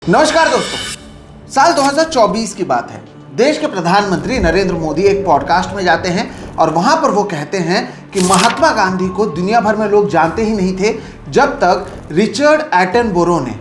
नमस्कार दोस्तों, साल 2024 की बात है। देश के प्रधानमंत्री नरेंद्र मोदी एक पॉडकास्ट में जाते हैं और वहां पर वो कहते हैं कि महात्मा गांधी को दुनिया भर में लोग जानते ही नहीं थे जब तक रिचर्ड एटनबरो ने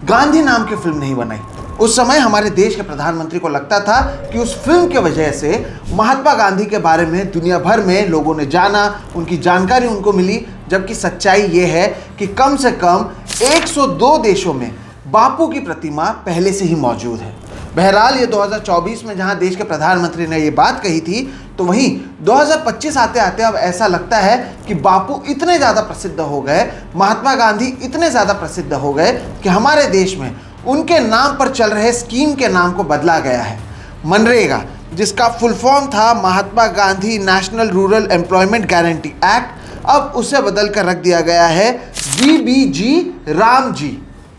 गांधी नाम की फिल्म नहीं बनाई। उस समय हमारे देश के प्रधानमंत्री को लगता था कि उस फिल्म की वजह से महात्मा गांधी के बारे में दुनिया भर में लोगों ने जाना, उनकी जानकारी उनको मिली, जबकि सच्चाई ये है कि कम से कम 102 देशों में बापू की प्रतिमा पहले से ही मौजूद है। बहरहाल ये 2024 में जहां देश के प्रधानमंत्री ने ये बात कही थी, तो वहीं 2025 आते आते अब ऐसा लगता है कि बापू इतने ज़्यादा प्रसिद्ध हो गए, महात्मा गांधी इतने ज़्यादा प्रसिद्ध हो गए कि हमारे देश में उनके नाम पर चल रहे स्कीम के नाम को बदला गया है। मनरेगा, जिसका फुल फॉर्म था Mahatma Gandhi National Rural Employment Guarantee Act, अब उसे बदल कर रख दिया गया है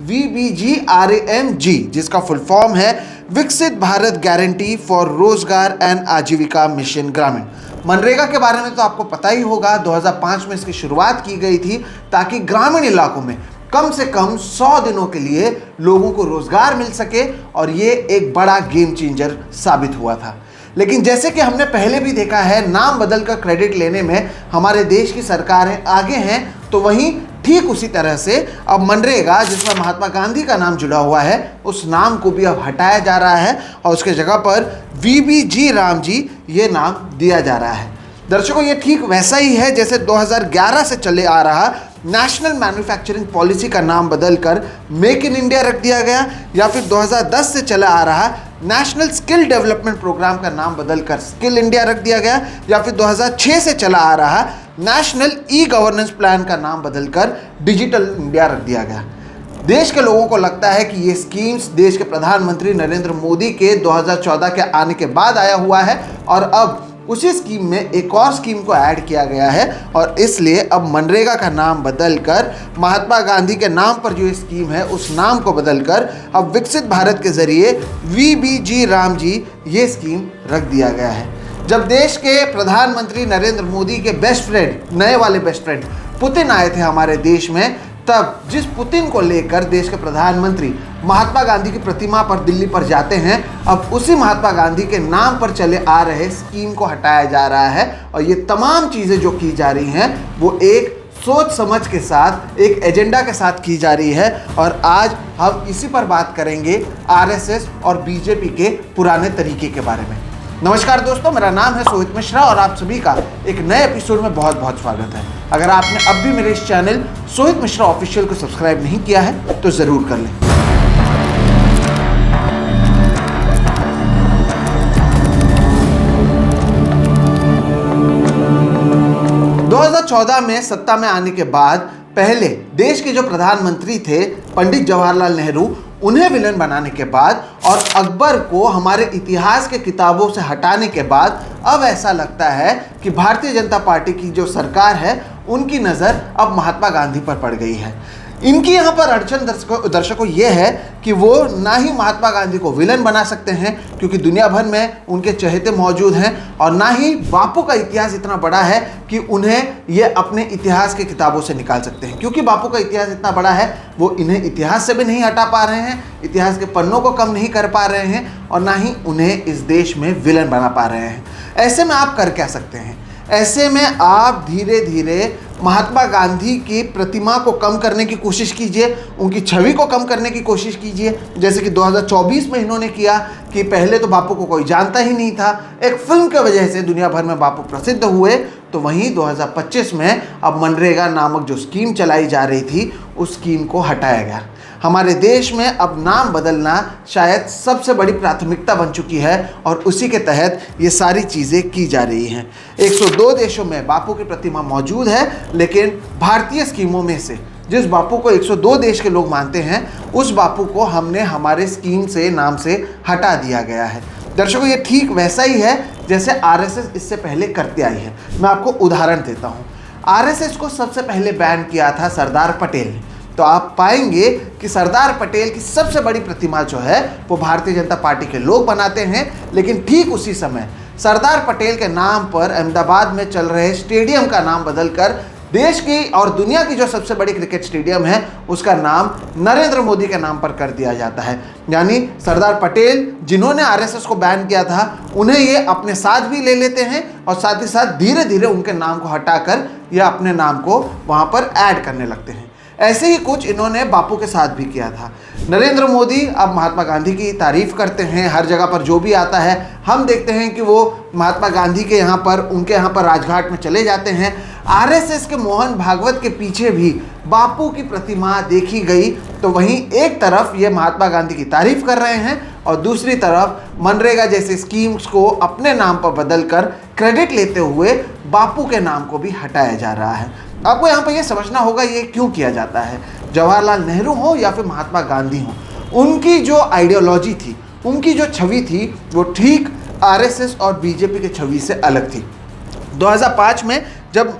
VBG-RAM-G, जिसका फुल फॉर्म है विकसित भारत गारंटी फॉर रोजगार एंड आजीविका मिशन ग्रामीण। मनरेगा के बारे में तो आपको पता ही होगा, 2005 में इसकी शुरुआत की गई थी ताकि ग्रामीण इलाकों में कम से कम 100 दिनों के लिए लोगों को रोजगार मिल सके, और ये एक बड़ा गेम चेंजर साबित हुआ था। लेकिन जैसे कि हमने पहले भी देखा है, नाम बदलकर क्रेडिट लेने में हमारे देश की सरकारें आगे हैं, तो वहीं ठीक उसी तरह से अब मनरेगा, जिसमें महात्मा गांधी का नाम जुड़ा हुआ है, उस नाम को भी अब हटाया जा रहा है और उसके जगह पर VBG-RAM-G ये नाम दिया जा रहा है। दर्शकों, ये ठीक वैसा ही है जैसे 2011 से चले आ रहा नेशनल मैन्युफैक्चरिंग पॉलिसी का नाम बदलकर मेक इन इंडिया रख दिया गया, या फिर 2010 से चला आ रहा नेशनल स्किल डेवलपमेंट प्रोग्राम का नाम बदलकर स्किल इंडिया रख दिया गया, या फिर 2006 से चला आ रहा नेशनल ई गवर्नेंस प्लान का नाम बदलकर डिजिटल इंडिया रख दिया गया। देश के लोगों को लगता है कि ये स्कीम्स देश के प्रधानमंत्री नरेंद्र मोदी के 2014 के आने के बाद आया हुआ है, और अब उसी स्कीम में एक और स्कीम को ऐड किया गया है, और इसलिए अब मनरेगा का नाम बदलकर महात्मा गांधी के नाम पर जो स्कीम है उस नाम को बदलकर अब विकसित भारत के जरिए VBG-RAM-G ये स्कीम रख दिया गया है। जब देश के प्रधानमंत्री नरेंद्र मोदी के बेस्ट फ्रेंड, नए वाले बेस्ट फ्रेंड पुतिन आए थे हमारे देश में, तब जिस पुतिन को लेकर देश के प्रधानमंत्री महात्मा गांधी की प्रतिमा पर दिल्ली पर जाते हैं, अब उसी महात्मा गांधी के नाम पर चले आ रहे स्कीम को हटाया जा रहा है, और ये तमाम चीज़ें जो की जा रही हैं वो एक सोच समझ के साथ, एक एजेंडा के साथ की जा रही है। और आज हम इसी पर बात करेंगे RSS और BJP के पुराने तरीके के बारे में। नमस्कार दोस्तों, मेरा नाम है सोहित मिश्रा और आप सभी का एक नए एपिसोड में बहुत बहुत स्वागत है। अगर आपने अब भी मेरे इस चैनल सोहित मिश्रा ऑफिशियल को सब्सक्राइब नहीं किया है तो ज़रूर कर लें। 2014 में सत्ता में आने के बाद पहले देश के जो प्रधानमंत्री थे पंडित जवाहरलाल नेहरू, उन्हें विलन बनाने के बाद और अकबर को हमारे इतिहास के किताबों से हटाने के बाद अब ऐसा लगता है कि भारतीय जनता पार्टी की जो सरकार है उनकी नज़र अब महात्मा गांधी पर पड़ गई है। इनकी यहाँ पर अड़चन दर्शकों ये है कि वो ना ही महात्मा गांधी को विलन बना सकते हैं क्योंकि दुनिया भर में उनके चहेते मौजूद हैं, और ना ही बापू का इतिहास इतना बड़ा है कि उन्हें ये अपने इतिहास के किताबों से निकाल सकते हैं। क्योंकि बापू का इतिहास इतना बड़ा है, वो इन्हें इतिहास से भी नहीं हटा पा रहे हैं, इतिहास के पन्नों को कम नहीं कर पा रहे हैं, और ना ही उन्हें इस देश में विलन बना पा रहे हैं। ऐसे में आप कर क्या सकते हैं? ऐसे में आप धीरे धीरे महात्मा गांधी की प्रतिमा को कम करने की कोशिश कीजिए, उनकी छवि को कम करने की कोशिश कीजिए, जैसे कि 2024 में इन्होंने किया कि पहले तो बापू को कोई जानता ही नहीं था, एक फिल्म की वजह से दुनिया भर में बापू प्रसिद्ध हुए। तो वहीं 2025 में अब मनरेगा नामक जो स्कीम चलाई जा रही थी उस स्कीम को हटाया गया। हमारे देश में अब नाम बदलना शायद सबसे बड़ी प्राथमिकता बन चुकी है, और उसी के तहत ये सारी चीज़ें की जा रही हैं। 102 देशों में बापू की प्रतिमा मौजूद है, लेकिन भारतीय स्कीमों में से जिस बापू को 102 देश के लोग मानते हैं, उस बापू को हमने हमारे स्कीम से, नाम से हटा दिया गया है। दर्शकों, ये ठीक वैसा ही है जैसे RSS इससे पहले करते आई है। मैं आपको उदाहरण देता हूँ। RSS को सबसे पहले बैन किया था सरदार पटेल ने। तो आप पाएंगे कि सरदार पटेल की सबसे बड़ी प्रतिमा जो है वो भारतीय जनता पार्टी के लोग बनाते हैं, लेकिन ठीक उसी समय सरदार पटेल के नाम पर अहमदाबाद में चल रहे स्टेडियम का नाम बदलकर देश की और दुनिया की जो सबसे बड़ी क्रिकेट स्टेडियम है उसका नाम नरेंद्र मोदी के नाम पर कर दिया जाता है। यानी सरदार पटेल जिन्होंने आरएसएस को बैन किया था उन्हें ये अपने साथ भी ले लेते हैं और साथ ही साथ धीरे धीरे उनके नाम को हटाकर ये अपने नाम को वहाँ पर ऐड करने लगते हैं। ऐसे ही कुछ इन्होंने बापू के साथ भी किया था। नरेंद्र मोदी अब महात्मा गांधी की तारीफ करते हैं, हर जगह पर जो भी आता है हम देखते हैं कि वो महात्मा गांधी के यहाँ पर उनके यहाँ पर राजघाट में चले जाते हैं। आरएसएस के मोहन भागवत के पीछे भी बापू की प्रतिमा देखी गई। तो वहीं एक तरफ ये महात्मा गांधी की तारीफ कर रहे हैं और दूसरी तरफ मनरेगा जैसे स्कीम्स को अपने नाम पर बदलकर क्रेडिट लेते हुए बापू के नाम को भी हटाया जा रहा है। आपको यहाँ पर यह समझना होगा ये क्यों किया जाता है। जवाहरलाल नेहरू हो या फिर महात्मा गांधी हो, उनकी जो आइडियोलॉजी थी, उनकी जो छवि थी वो ठीक आरएसएस और बीजेपी की छवि से अलग थी। 2005 में जब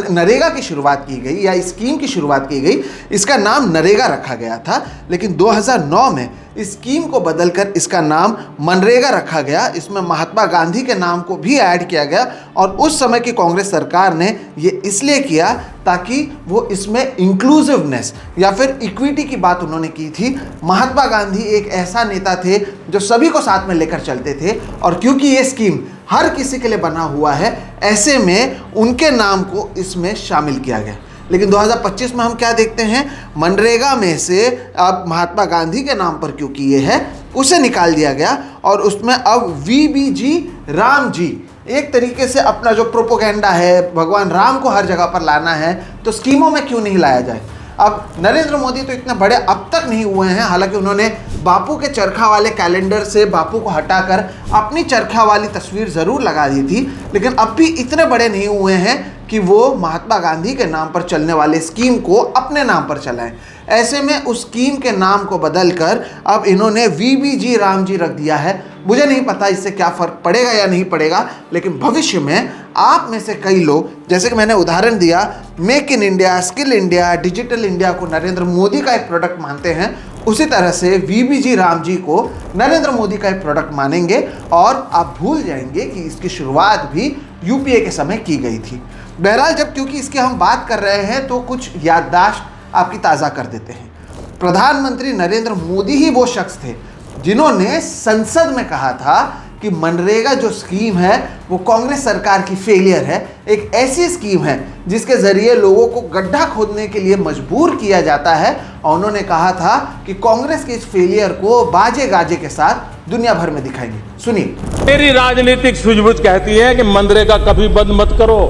नरेगा की शुरुआत की गई या स्कीम की शुरुआत की गई, इसका नाम नरेगा रखा गया था, लेकिन 2009 में इस स्कीम को बदलकर इसका नाम मनरेगा रखा गया। इसमें महात्मा गांधी के नाम को भी ऐड किया गया और उस समय की कांग्रेस सरकार ने ये इसलिए किया ताकि वो इसमें इंक्लूसिवनेस या फिर इक्विटी की बात उन्होंने की थी। महात्मा गांधी एक ऐसा नेता थे जो सभी को साथ में लेकर चलते थे और क्योंकि ये स्कीम हर किसी के लिए बना हुआ है, ऐसे में उनके नाम को इसमें शामिल किया गया। लेकिन 2025 में हम क्या देखते हैं, मनरेगा में से अब महात्मा गांधी के नाम पर क्योंकि ये है उसे निकाल दिया गया और उसमें अब वीबीजी राम जी, एक तरीके से अपना जो प्रोपोगेंडा है, भगवान राम को हर जगह पर लाना है, तो स्कीमों में क्यों नहीं लाया जाए। अब नरेंद्र मोदी तो इतने बड़े अब तक नहीं हुए हैं, हालांकि उन्होंने बापू के चरखा वाले कैलेंडर से बापू को हटाकर अपनी चरखा वाली तस्वीर ज़रूर लगा दी थी, लेकिन अब भी इतने बड़े नहीं हुए हैं कि वो महात्मा गांधी के नाम पर चलने वाले स्कीम को अपने नाम पर चलाएं। ऐसे में उस स्कीम के नाम को बदलकर अब इन्होंने वीबीजी राम जी रख दिया है। मुझे नहीं पता इससे क्या फ़र्क पड़ेगा या नहीं पड़ेगा, लेकिन भविष्य में आप में से कई लोग, जैसे कि मैंने उदाहरण दिया, make in India, skill India, digital India को नरेंद्र मोदी का एक प्रोडक्ट मानते हैं, उसी तरह से वीबीजी राम जी को नरेंद्र मोदी का एक प्रोडक्ट मानेंगे और आप भूल जाएंगे कि इसकी शुरुआत भी यूपीए के समय की गई थी। बहरहाल, जब क्योंकि इसकी हम बात कर रहे हैं तो कुछ याददाश्त आपकी ताज़ा कर देते हैं। प्रधानमंत्री नरेंद्र मोदी ही वो शख्स थे जिन्होंने संसद में कहा था कि मनरेगा जो स्कीम है वो कांग्रेस सरकार की फेलियर है, एक ऐसी स्कीम है जिसके ज़रिए लोगों को गड्ढा खोदने के लिए मजबूर किया जाता है। और उन्होंने कहा था कि कांग्रेस के इस फेलियर को बाजे गाजे के साथ दुनिया भर में दिखाएंगे। सुनिए। मेरी राजनीतिक सूझबूझ कहती है कि मनरेगा कभी बंद मत करो।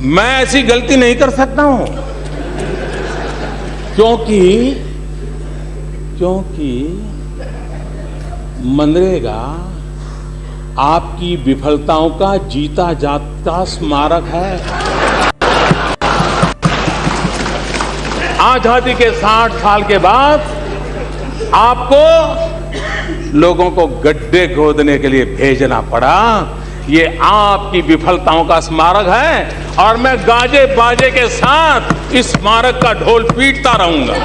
मैं ऐसी गलती नहीं कर सकता हूं क्योंकि मनरेगा आपकी विफलताओं का जीता जागता स्मारक है। आजादी के 60 साल के बाद आपको लोगों को गड्ढे खोदने के लिए भेजना पड़ा। ये आपकी विफलताओं का स्मारक है और मैं गाजे बाजे के साथ इस स्मारक का ढोल पीटता रहूंगा।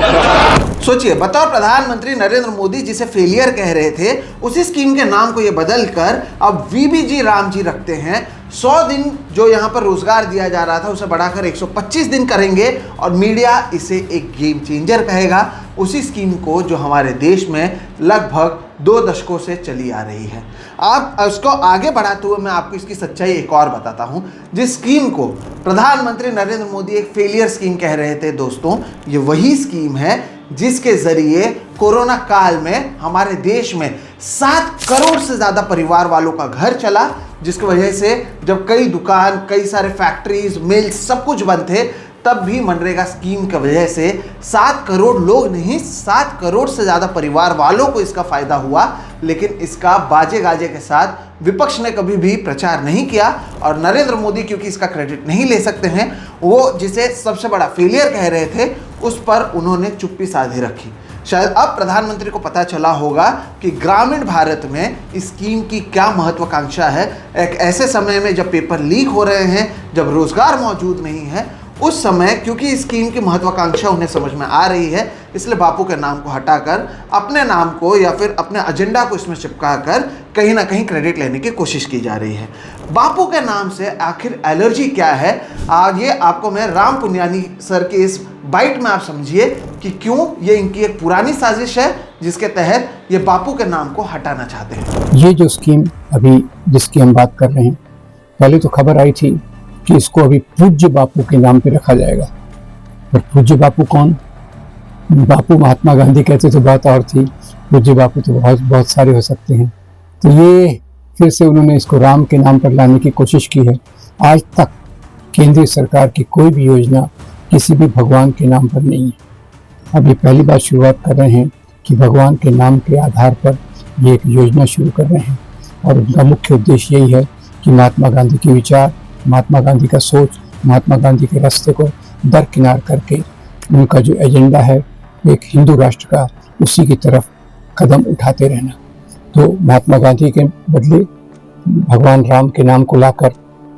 सोचिए, बतौर प्रधानमंत्री नरेंद्र मोदी जिसे फेलियर कह रहे थे, उसी स्कीम के नाम को ये बदलकर अब वीबीजी राम जी रखते हैं। 100 दिन जो यहाँ पर रोजगार दिया जा रहा था उसे बढ़ाकर 125 दिन करेंगे और मीडिया इसे एक गेम चेंजर कहेगा, उसी स्कीम को जो हमारे देश में लगभग 2 दशकों से चली आ रही है। आप उसको आगे बढ़ाते हुए मैं आपको इसकी सच्चाई एक और बताता हूँ। जिस स्कीम को प्रधानमंत्री नरेंद्र मोदी एक फेलियर स्कीम कह रहे थे दोस्तों, ये वही स्कीम है जिसके ज़रिए कोरोना काल में हमारे देश में 7 करोड़ से ज़्यादा परिवार वालों का घर चला, जिसकी वजह से जब कई दुकान, कई सारे फैक्ट्रीज, मिल्स सब कुछ बंद थे, तब भी मनरेगा स्कीम की वजह से 7 करोड़ लोग नहीं, 7 करोड़ से ज़्यादा परिवार वालों को इसका फ़ायदा हुआ। लेकिन इसका बाजे गाजे के साथ विपक्ष ने कभी भी प्रचार नहीं किया और नरेंद्र मोदी क्योंकि इसका क्रेडिट नहीं ले सकते हैं, वो जिसे सबसे बड़ा फेलियर कह रहे थे उस पर उन्होंने चुप्पी साधे रखी। शायद अब प्रधानमंत्री को पता चला होगा कि ग्रामीण भारत में इस स्कीम की क्या महत्वाकांक्षा है। एक ऐसे समय में जब पेपर लीक हो रहे हैं, जब रोजगार मौजूद नहीं है, उस समय क्योंकि इस स्कीम की महत्वाकांक्षा उन्हें समझ में आ रही है, इसलिए बापू के नाम को हटाकर अपने नाम को या फिर अपने एजेंडा को इसमें चिपका कर कहीं ना कहीं क्रेडिट लेने की कोशिश की जा रही है। बापू के नाम से आखिर एलर्जी क्या है, ये आपको मैं राम पुनियानी सर के इस बाइट में आप समझिए कि क्यों ये इनकी एक पुरानी साजिश है जिसके तहत ये बापू के नाम को हटाना चाहते हैं। ये जो स्कीम अभी जिसकी हम बात कर रहे हैं, पहले तो खबर आई थी कि इसको अभी पूज्य बापू के नाम पे रखा जाएगा। और पूज्य बापू कौन? बापू महात्मा गांधी कहते तो बात और थी, पूज्य बापू तो बहुत सारे हो सकते हैं। तो ये फिर से उन्होंने इसको राम के नाम पर लाने की कोशिश की है। आज तक केंद्रीय सरकार की कोई भी योजना किसी भी भगवान के नाम पर नहीं है। अब ये पहली बार शुरुआत कर रहे हैं कि भगवान के नाम के आधार पर ये एक योजना शुरू कर रहे हैं। और उनका मुख्य उद्देश्य यही है कि महात्मा गांधी के विचार, महात्मा गांधी का सोच, महात्मा गांधी के रास्ते को दरकिनार करके उनका जो एजेंडा है एक हिंदू राष्ट्र का, उसी की तरफ कदम उठाते रहना। तो महात्मा गांधी के बदले भगवान राम के नाम को लाकर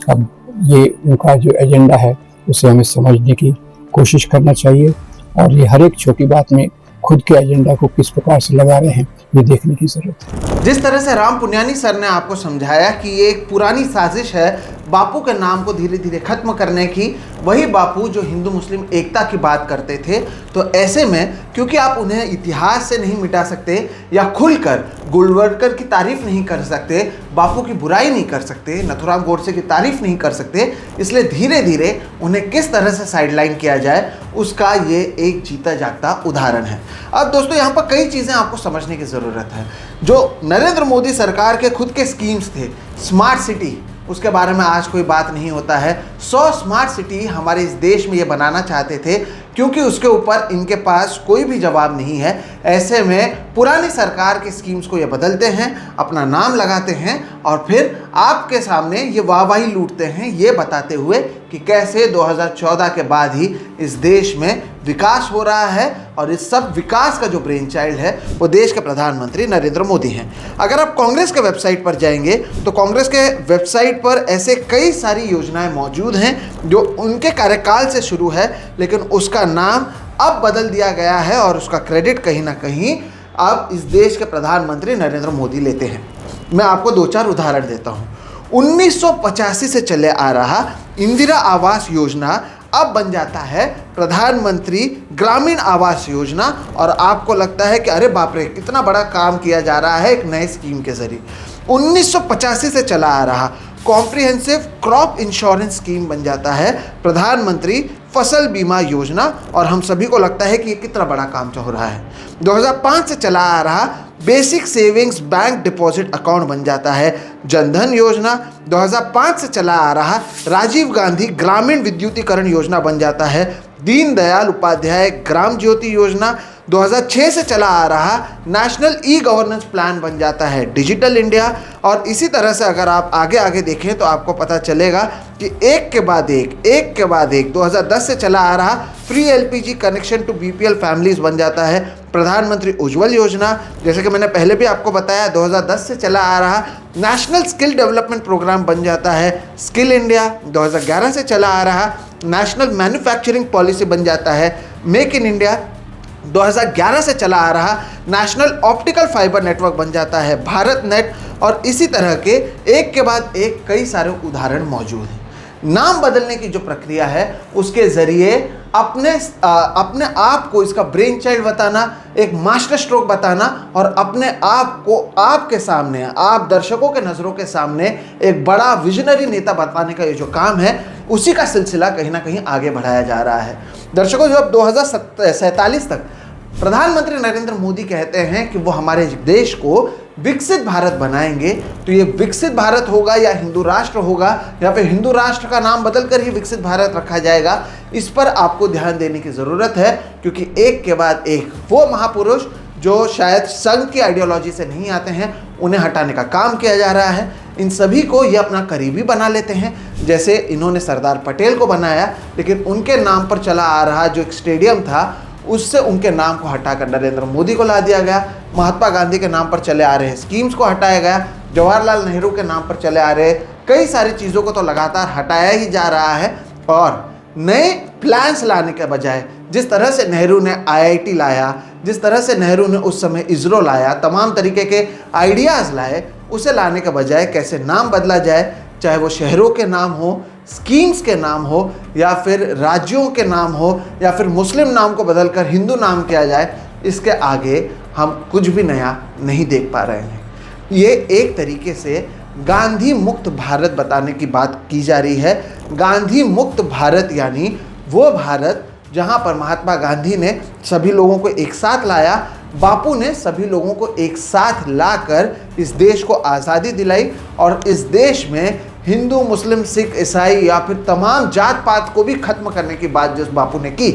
अब ये उनका जो एजेंडा है उसे हमें समझने की कोशिश करना चाहिए। और ये हर एक छोटी बात में खुद के एजेंडा को किस प्रकार से लगा रहे हैं ये देखने की जरूरत है। जिस तरह से राम पुनियानी सर ने आपको समझाया कि ये एक पुरानी साजिश है बापू के नाम को धीरे धीरे खत्म करने की, वही बापू जो हिंदू मुस्लिम एकता की बात करते थे, तो ऐसे में क्योंकि आप उन्हें इतिहास से नहीं मिटा सकते या खुलकर गोलवलकर की तारीफ नहीं कर सकते, बापू की बुराई नहीं कर सकते, नथुराम गोडसे की तारीफ नहीं कर सकते, इसलिए धीरे धीरे उन्हें किस तरह से साइडलाइन किया जाए उसका ये एक जीता जागता उदाहरण है। अब दोस्तों यहाँ पर कई चीज़ें आपको समझने की ज़रूरत है। जो नरेंद्र मोदी सरकार के खुद के स्कीम्स थे, स्मार्ट सिटी, उसके बारे में आज कोई बात नहीं होता है। 100 स्मार्ट सिटी हमारे इस देश में ये बनाना चाहते थे, क्योंकि उसके ऊपर इनके पास कोई भी जवाब नहीं है। ऐसे में पुरानी सरकार की स्कीम्स को ये बदलते हैं, अपना नाम लगाते हैं और फिर आपके सामने ये वाहवाही लूटते हैं, ये बताते हुए कि कैसे 2014 के बाद ही इस देश में विकास हो रहा है। और इस सब विकास का जो ब्रेन चाइल्ड है वो देश के प्रधानमंत्री नरेंद्र मोदी हैं। अगर आप कांग्रेस के वेबसाइट पर जाएंगे तो कांग्रेस के वेबसाइट पर ऐसे कई सारी योजनाएं मौजूद हैं जो उनके कार्यकाल से शुरू है, लेकिन उसका नाम अब बदल दिया गया है और उसका क्रेडिट कहीं ना कहीं अब इस देश के प्रधानमंत्री नरेंद्र मोदी लेते हैं। मैं आपको 2-4 उदाहरण देता हूँ। 1985 से चले आ रहा इंदिरा आवास योजना अब बन जाता है प्रधानमंत्री ग्रामीण आवास योजना, और आपको लगता है कि अरे बाप रे कितना बड़ा काम किया जा रहा है एक नए स्कीम के जरिए। 1985 से चला आ रहा कॉम्प्रिहेंसिव क्रॉप इंश्योरेंस स्कीम बन जाता है प्रधानमंत्री फसल बीमा योजना, और हम सभी को लगता है कि ये कितना बड़ा काम हो रहा है। 2005 से चला आ रहा basic savings bank deposit account बन जाता है जनधन योजना। 2005 से चला आ रहा राजीव गांधी ग्रामीण विद्युतीकरण योजना बन जाता है दीनदयाल उपाध्याय ग्राम ज्योति योजना। 2006 से चला आ रहा नेशनल ई गवर्नेंस प्लान बन जाता है डिजिटल इंडिया। और इसी तरह से अगर आप आगे आगे देखें तो आपको पता चलेगा कि एक के बाद एक 2010 से चला आ रहा free LPG connection to BPL families बन जाता है प्रधानमंत्री उज्ज्वल योजना। जैसे कि मैंने पहले भी आपको बताया 2010 से चला आ रहा नेशनल स्किल डेवलपमेंट प्रोग्राम बन जाता है स्किल इंडिया। 2011 से चला आ रहा नेशनल मैन्युफैक्चरिंग पॉलिसी बन जाता है मेक इन इंडिया। 2011 से चला आ रहा नेशनल ऑप्टिकल फाइबर नेटवर्क बन जाता है भारत नेट। और इसी तरह के एक के बाद एक कई सारे उदाहरण मौजूद हैं। नाम बदलने की जो प्रक्रिया है उसके ज़रिए अपने आप को इसका ब्रेन चाइल्ड बताना, एक मास्टर स्ट्रोक बताना और अपने आप को आपके सामने, आप दर्शकों के नज़रों के सामने एक बड़ा विजनरी नेता बताने का ये जो काम है उसी का सिलसिला कहीं ना कहीं आगे बढ़ाया जा रहा है। दर्शकों, जब 2047 तक प्रधानमंत्री नरेंद्र मोदी कहते हैं कि वो हमारे देश को विकसित भारत बनाएंगे, तो ये विकसित भारत होगा या हिंदू राष्ट्र होगा या फिर हिंदू राष्ट्र का नाम बदलकर ही विकसित भारत रखा जाएगा, इस पर आपको ध्यान देने की ज़रूरत है। क्योंकि एक के बाद एक वो महापुरुष जो शायद संघ की आइडियोलॉजी से नहीं आते हैं उन्हें हटाने का काम किया जा रहा है। इन सभी को ये अपना करीबी बना लेते हैं, जैसे इन्होंने सरदार पटेल को बनाया, लेकिन उनके नाम पर चला आ रहा जो एक स्टेडियम था उससे उनके नाम को हटाकर नरेंद्र मोदी को ला दिया गया। महात्मा गांधी के नाम पर चले आ रहे स्कीम्स को हटाया गया। जवाहरलाल नेहरू के नाम पर चले आ रहे कई सारी चीज़ों को तो लगातार हटाया ही जा रहा है। और नए प्लान्स लाने के बजाय जिस तरह से नेहरू ने आईआईटी लाया, जिस तरह से नेहरू ने उस समय इसरो लाया, तमाम तरीके के आइडियाज़ लाए, उसे लाने के बजाय कैसे नाम बदला जाए, चाहे वो शहरों के नाम हो, स्कीम्स के नाम हो, या फिर राज्यों के नाम हो, या फिर मुस्लिम नाम को बदलकर हिंदू नाम किया जाए, इसके आगे हम कुछ भी नया नहीं देख पा रहे हैं। ये एक तरीके से गांधी मुक्त भारत बताने की बात की जा रही है। गांधी मुक्त भारत यानी वो भारत जहाँ पर महात्मा गांधी ने सभी लोगों को एक साथ लाया, बापू ने सभी लोगों को एक साथ लाकर इस देश को आज़ादी दिलाई, और इस देश में हिंदू, मुस्लिम, सिख, ईसाई या फिर तमाम जात पात को भी खत्म करने की बात जो बापू ने की,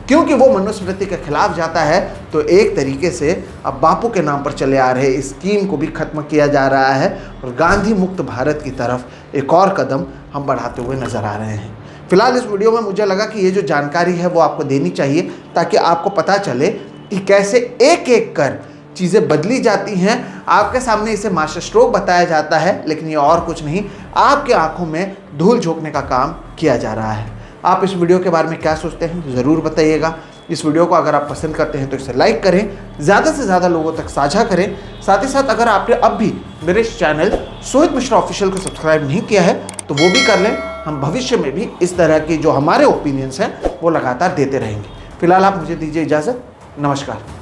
क्योंकि वो मनुस्मृति के खिलाफ जाता है। तो एक तरीके से अब बापू के नाम पर चले आ रहे इस स्कीम को भी खत्म किया जा रहा है, और गांधी मुक्त भारत की तरफ एक और कदम हम बढ़ाते हुए नजर आ रहे हैं। फिलहाल इस वीडियो में मुझे लगा कि ये जो जानकारी है वो आपको देनी चाहिए, ताकि आपको पता चले कि कैसे एक एक कर चीज़ें बदली जाती हैं। आपके सामने इसे मास्टर स्ट्रोक बताया जाता है, लेकिन ये और कुछ नहीं, आपके आंखों में धूल झोंकने का काम किया जा रहा है। आप इस वीडियो के बारे में क्या सोचते हैं ज़रूर बताइएगा। इस वीडियो को अगर आप पसंद करते हैं तो इसे लाइक करें, ज़्यादा से ज़्यादा लोगों तक साझा करें। साथ ही साथ अगर आपने अब भी मेरे इस चैनल सोहित मिश्रा ऑफिशियल को सब्सक्राइब नहीं किया है तो वो भी कर लें। हम भविष्य में भी इस तरह की जो हमारे ओपिनियंस हैं वो लगातार देते रहेंगे। फिलहाल आप मुझे दीजिए इजाज़त। नमस्कार।